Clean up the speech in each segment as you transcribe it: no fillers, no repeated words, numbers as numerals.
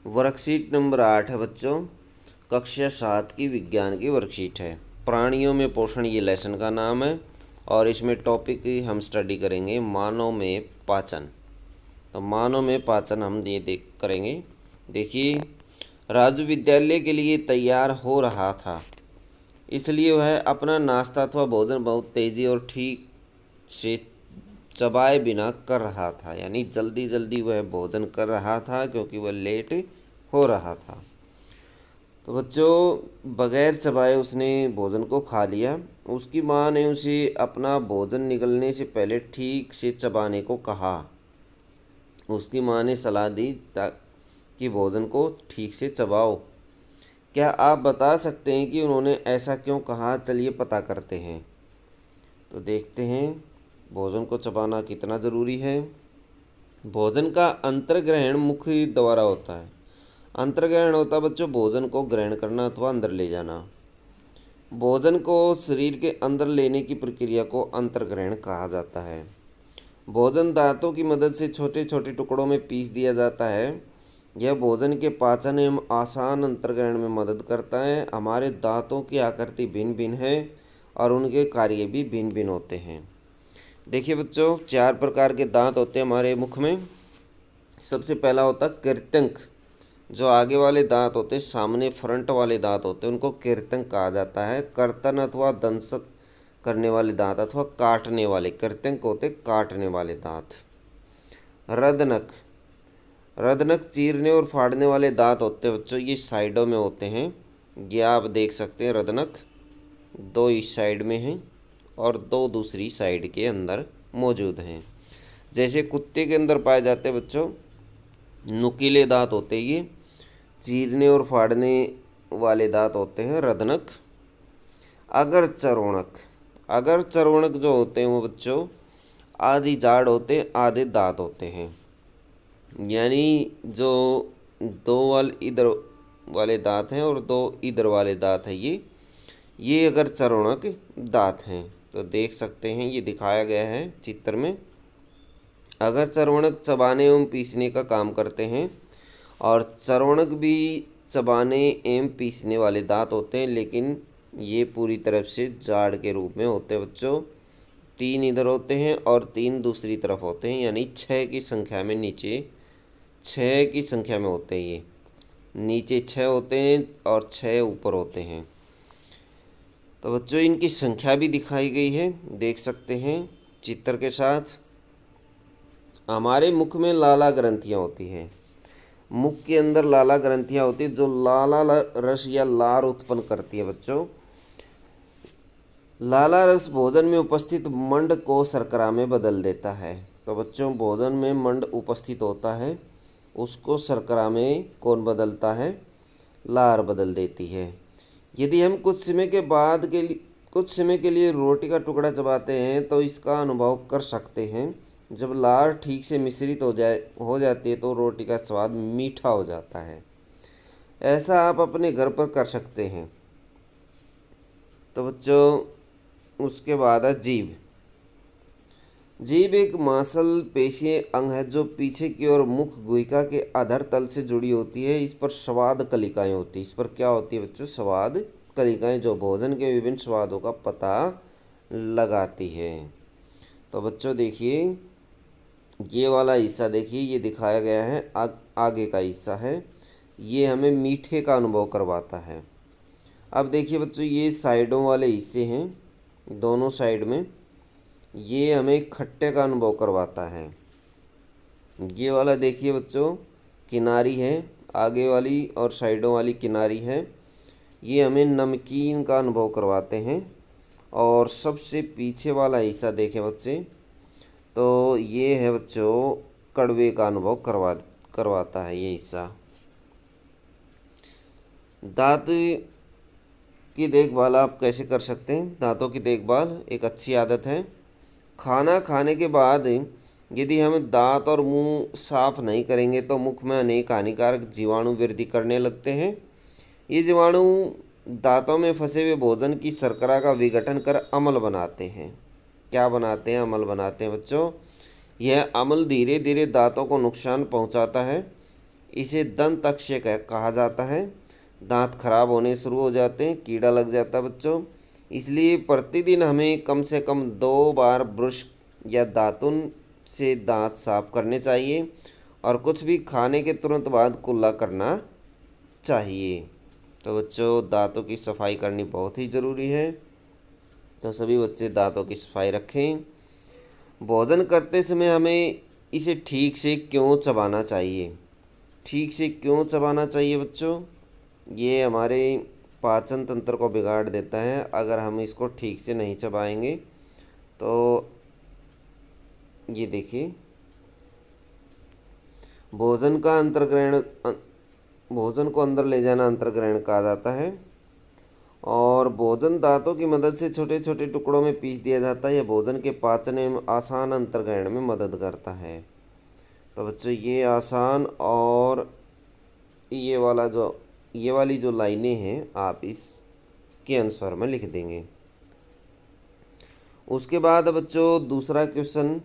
Worksheet number 8 है बच्चों, कक्षा 7 की विज्ञान की वर्कशीट है। प्राणियों में पोषण ये लेसन का नाम है और इसमें टॉपिक हम स्टडी करेंगे मानव में पाचन। तो मानव में पाचन हम ये करेंगे। देखिए, राजू विद्यालय के लिए तैयार हो रहा था, इसलिए वह अपना नाश्ता अथवा भोजन बहुत तेज़ी और ठीक से चबाए बिना कर रहा था, यानी जल्दी जल्दी वह भोजन कर रहा था क्योंकि वह लेट हो रहा था। तो बच्चों, बगैर चबाए उसने भोजन को खा लिया। उसकी माँ ने उसे अपना भोजन निगलने से पहले ठीक से चबाने को कहा। उसकी माँ ने सलाह दी कि भोजन को ठीक से चबाओ। क्या आप बता सकते हैं कि उन्होंने ऐसा क्यों कहा? चलिए पता करते हैं। तो देखते हैं भोजन को चबाना कितना ज़रूरी है। भोजन का अंतर्ग्रहण मुख्य द्वारा होता है। अंतर्ग्रहण होता है बच्चों भोजन को ग्रहण करना अथवा अंदर ले जाना। भोजन को शरीर के अंदर लेने की प्रक्रिया को अंतर्ग्रहण कहा जाता है। भोजन दांतों की मदद से छोटे छोटे टुकड़ों में पीस दिया जाता है। यह भोजन के पाचन एवं आसान अंतर्ग्रहण में मदद करता है। हमारे दांतों की आकृति भिन्न भिन्न है और उनके कार्य भी भिन्न भिन्न होते हैं। देखिए बच्चों, 4 प्रकार के दांत होते हैं हमारे मुख में। सबसे पहला होता है कृंतक। जो आगे वाले दांत होते हैं, सामने फ्रंट वाले दांत होते हैं, उनको कृंतक कहा जाता है। कर्तन अथवा दंशक करने वाले दांत अथवा काटने वाले, कृंतक होते काटने वाले दांत। रदनक। रदनक चीरने और फाड़ने वाले दांत होते हैं बच्चों, ये साइडों में होते हैं। ये आप देख सकते हैं, रदनक 2 इस साइड में हैं और 2 दूसरी साइड के अंदर मौजूद हैं। जैसे कुत्ते के अंदर पाए जाते हैं बच्चों, नुकीले दांत होते हैं, ये चीरने और फाड़ने वाले दांत होते हैं रदनक। अगर चर्वणक। अगर चर्वणक जो होते हैं वो बच्चों आधी जाड़ होते हैं, आधे दांत होते हैं। यानी जो 2 वाले इधर वाले दांत हैं और 2 इधर वाले दांत हैं, ये अगर चर्वणक दांत हैं। तो देख सकते हैं, ये दिखाया गया है चित्र में। अगर चर्वणक चबाने एवं पीसने का काम करते हैं और चर्वणक भी चबाने एवं पीसने वाले दांत होते हैं, लेकिन ये पूरी तरफ से जाड़ के रूप में होते हैं बच्चों। 3 इधर होते हैं और 3 दूसरी तरफ होते हैं, यानी 6 की संख्या में, नीचे 6 की संख्या में होते हैं। ये नीचे 6 होते हैं और 6 ऊपर होते हैं। तो बच्चों इनकी संख्या भी दिखाई गई है, देख सकते हैं चित्र के साथ। हमारे मुख में लाला ग्रंथियाँ होती हैं। मुख के अंदर लाला ग्रंथियाँ होती है जो लाला रस या लार उत्पन्न करती है बच्चों। लाला रस भोजन में उपस्थित मंड को शर्करा में बदल देता है। तो बच्चों, भोजन में मंड उपस्थित होता है, उसको शर्करा में कौन बदलता है? लार बदल देती है। यदि हम कुछ समय के लिए रोटी का टुकड़ा चबाते हैं तो इसका अनुभव कर सकते हैं। जब लार ठीक से मिश्रित हो जाती है तो रोटी का स्वाद मीठा हो जाता है। ऐसा आप अपने घर पर कर सकते हैं। तो बच्चों, उसके बाद है जीभ। जीभ एक मांसपेशीय अंग है जो पीछे की ओर मुख गुहिका के अधर तल से जुड़ी होती है। इस पर स्वाद कलिकाएं होती है। इस पर क्या होती है बच्चों? स्वाद कलिकाएं, जो भोजन के विभिन्न स्वादों का पता लगाती है। तो बच्चों देखिए, ये वाला हिस्सा देखिए, ये दिखाया गया है, आगे का हिस्सा है, ये हमें मीठे का अनुभव करवाता है। अब देखिए बच्चों, ये साइडों वाले हिस्से हैं, दोनों साइड में, ये हमें खट्टे का अनुभव करवाता है। ये वाला देखिए बच्चों, किनारी है, आगे वाली और साइडों वाली किनारी है, ये हमें नमकीन का अनुभव करवाते हैं। और सबसे पीछे वाला हिस्सा देखें बच्चे, तो ये है बच्चों कड़वे का अनुभव करवाता है ये हिस्सा। दांत की देखभाल आप कैसे कर सकते हैं? दांतों की देखभाल एक अच्छी आदत है। खाना खाने के बाद यदि हम दांत और मुंह साफ नहीं करेंगे तो मुख में अनेक हानिकारक जीवाणु वृद्धि करने लगते हैं। ये जीवाणु दांतों में फंसे हुए भोजन की शर्करा का विघटन कर अम्ल बनाते हैं। क्या बनाते हैं? अम्ल बनाते हैं बच्चों। यह अम्ल धीरे धीरे दांतों को नुकसान पहुंचाता है। इसे दंत अक्षय कहा जाता है। दांत खराब होने शुरू हो जाते हैं, कीड़ा लग जाता है बच्चों। इसलिए प्रतिदिन हमें कम से कम 2 बार ब्रश या दातुन से दांत साफ करने चाहिए और कुछ भी खाने के तुरंत बाद कुल्ला करना चाहिए। तो बच्चों दांतों की सफाई करनी बहुत ही ज़रूरी है। तो सभी बच्चे दांतों की सफाई रखें। भोजन करते समय हमें इसे ठीक से क्यों चबाना चाहिए? ठीक से क्यों चबाना चाहिए बच्चों? ये हमारे पाचन तंत्र को बिगाड़ देता है अगर हम इसको ठीक से नहीं चबाएंगे। तो ये देखिए, भोजन को अंदर ले जाना अंतर्ग्रहण कहा जाता है। और भोजन दांतों की मदद से छोटे छोटे टुकड़ों में पीस दिया जाता है। यह भोजन के पाचन एवं आसान अंतर्ग्रहण में मदद करता है। तो बच्चों ये आसान और ये वाली जो लाइनें हैं आप इसके अनुसार में लिख देंगे। उसके बाद बच्चों दूसरा क्वेश्चन,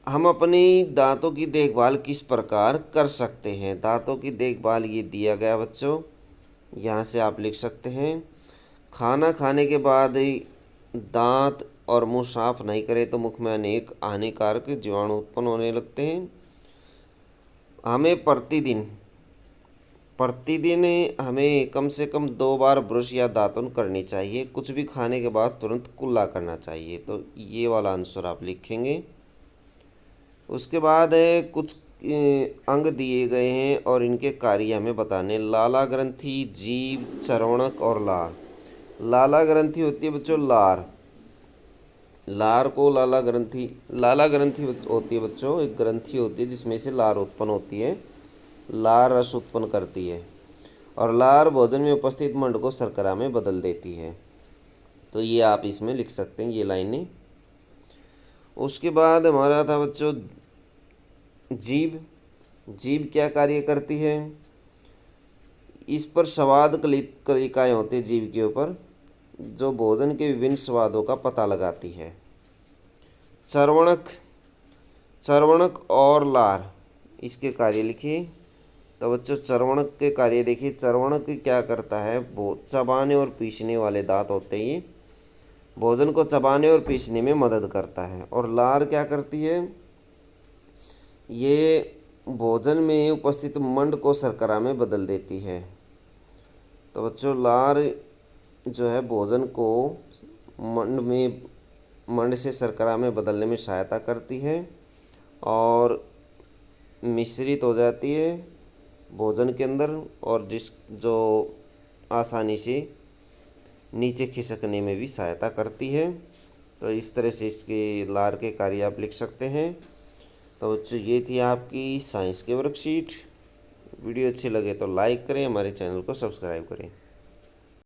हम अपनी दांतों की देखभाल किस प्रकार कर सकते हैं? दांतों की देखभाल ये दिया गया बच्चों, यहाँ से आप लिख सकते हैं। खाना खाने के बाद दांत और मुंह साफ नहीं करें तो मुख में अनेक हानिकारक जीवाणु उत्पन्न होने लगते हैं। हमें प्रतिदिन हमें कम से कम 2 बार ब्रश या दातुन करनी चाहिए। कुछ भी खाने के बाद तुरंत कुल्ला करना चाहिए। तो ये वाला आंसर आप लिखेंगे। उसके बाद कुछ अंग दिए गए हैं और इनके कार्य हमें बताने। लाला ग्रंथि, जीभ, चर्वणक और लार। लाला ग्रंथि होती है बच्चों लार। लार को लाला ग्रंथि होती है बच्चों, एक ग्रंथि होती है जिसमें से लार उत्पन्न होती है। लार रस उत्पन्न करती है और लार भोजन में उपस्थित मंड को शर्करा में बदल देती है। तो ये आप इसमें लिख सकते हैं ये लाइनें। उसके बाद हमारा था बच्चों जीभ। जीभ क्या कार्य करती है? इस पर स्वाद कलिकाएँ होती है जीभ के ऊपर, जो भोजन के विभिन्न स्वादों का पता लगाती है। चर्वणक और लार, इसके कार्य लिखिए। तो बच्चों चर्वणक के कार्य देखिए। चर्वणक क्या करता है? चबाने और पीसने वाले दांत होते हैं, ये भोजन को चबाने और पीसने में मदद करता है। और लार क्या करती है? ये भोजन में उपस्थित मंड को शर्करा में बदल देती है। तो बच्चों लार जो है भोजन को मंड से शर्करा में बदलने में सहायता करती है और मिश्रित हो जाती है भोजन के अंदर, और जो आसानी से नीचे खिसकने में भी सहायता करती है। तो इस तरह से इसके लार के कार्य आप लिख सकते हैं। तो बच्चों ये थी आपकी साइंस की वर्कशीट। वीडियो अच्छी लगे तो लाइक करें, हमारे चैनल को सब्सक्राइब करें।